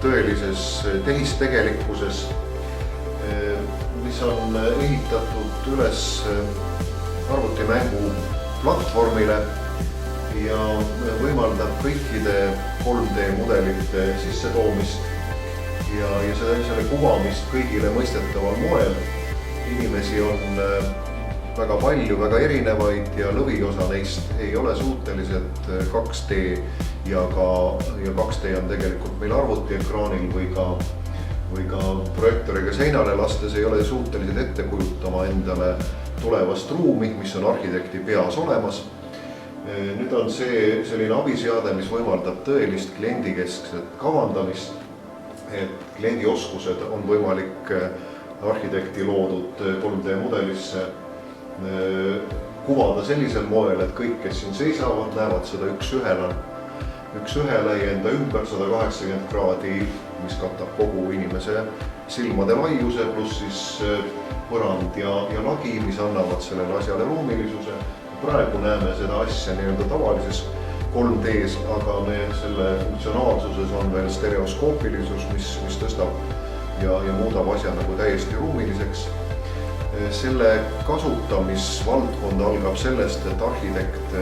tõelises tehistegelikkuses, mis on ehitatud üles arvutimängu platvormile ja võimaldab kõikide 3D mudelite sissetoomist ja selle kuvamist kõigile mõistetaval moel. Inimesi on väga palju, väga erinevaid ja lõviosa neist ei ole suutelised 2D ja 2D on tegelikult meil arvutiekraanil või ka projektoriga seinale lastes ei ole suutelised ette kujutama endale tulevast ruumi, mis on arhitekti peas olemas. Nüüd on see selline abiseade, mis võimaldab tõelist kliendikeskset kavandamist, et kliendi oskused on võimalik arhitekti loodud 3D mudelisse kuvada sellisel moel, et kõik, kes siin seisavad, näevad seda üks ühele ja enda ümber 180 kraadi, mis katab kogu inimese silmade laiuse, pluss siis põrand ja lagi, mis annavad sellele asjale ruumilisuse. Praegu näeme seda asja nii-öelda tavalises 3Ds, aga selle funktsionaalsuses on veel stereoskoopilisus, mis tõstab ja muudab asja nagu täiesti ruumiliseks. Selle kasutamisvaldkond algab sellest, et arhitekt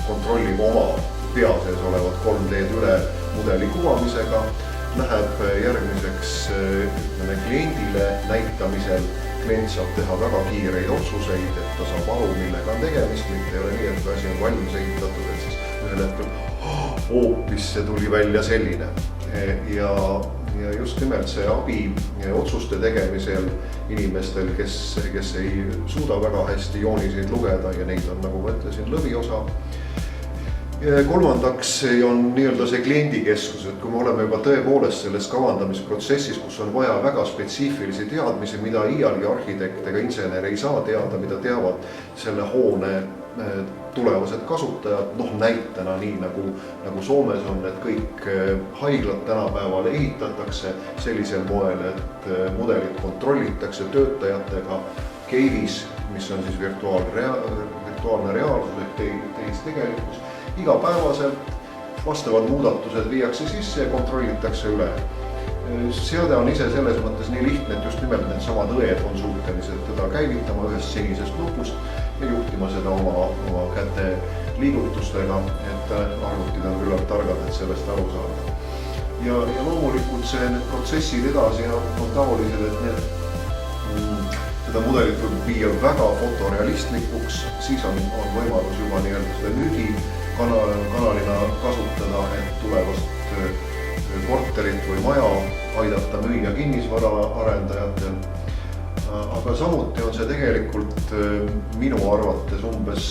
kontrollib oma pea sees olevat 3D'd üle mudeli kuvamisega, läheb järgmiseks kliendile näitamisel. Klient saab teha väga kiireid otsuseid, et ta saab aru, millega on tegemist, mitte ei ole nii, et kui asi on valmis ehitatud, et siis ühel hetkel hoopis see tuli välja selline. Ja just nimelt see abi otsuste tegemisel inimestel, kes ei suuda väga hästi jooniseid lugeda ja neid on, nagu ma ütlesin, lõviosa. Kolmandaks on nii-öelda see kliendikeskus, et kui me oleme juba tõepoolest selles kavandamisprotsessis, kus on vaja väga spetsiifilisi teadmisi, mida iialgi arhitekt ega insener ei saa teada, mida teavad selle hoone tulevased kasutajad, näitena nii nagu Soomes on, et kõik haiglad tänapäeval ehitatakse sellisel moel, et mudelit kontrollitakse töötajatega cave'is, mis on siis virtuaalne reaalsus ehk tehistegelikkus. Igapäevaselt vastavad muudatused viiakse sisse ja kontrollitakse üle. Seade on ise selles mõttes nii lihtne, et just nimelt need samad õed on suutelised teda käivitama ühest sinisest nupust ja juhtima seda oma käte liigutustega, et arvutid on küllalt targad, et sellest aru saada. Ja loomulikult need protsessid edasi on taolised, et seda mudelit võib viia väga fotorealistlikuks, siis on võimalus juba seda nügi kanalina kasutada, et tulevast korterit või maja aidata müüa kinnisvara arendajatel. Aga samuti on see tegelikult minu arvates umbes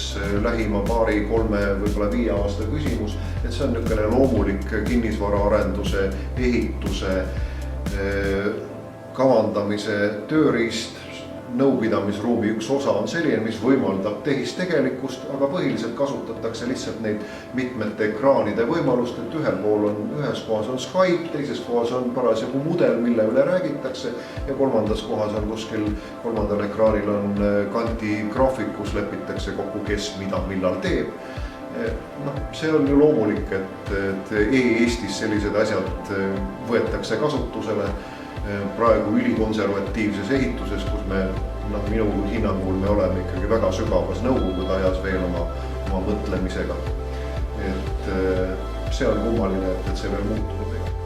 lähima 2, 3, võib-olla 5 aasta küsimus, et see on niisugune loomulik kinnisvara arenduse, ehituse, kavandamise tööriist. Nõupidamisruumi üks osa on selline, mis võimaldab tehistegelikkust, aga põhiliselt kasutatakse lihtsalt neid mitmete ekraanide võimalust, et ühes kohas on Skype, teises kohas on parasjagu mudel, mille üle räägitakse ja kolmandas kohas on kuskil kolmandal ekraanil on kandigraafikus, lepitakse kokku, kes mida millal teeb. See on ju loomulik, et e-Eestis sellised asjad võetakse kasutusele. Praegu ülikonservatiivses ehituses, kus minu hinnangul me oleme ikkagi väga sügavas nõukogude ajas veel oma mõtlemisega. Et see on kummaline, et see veel muutunud ei ole.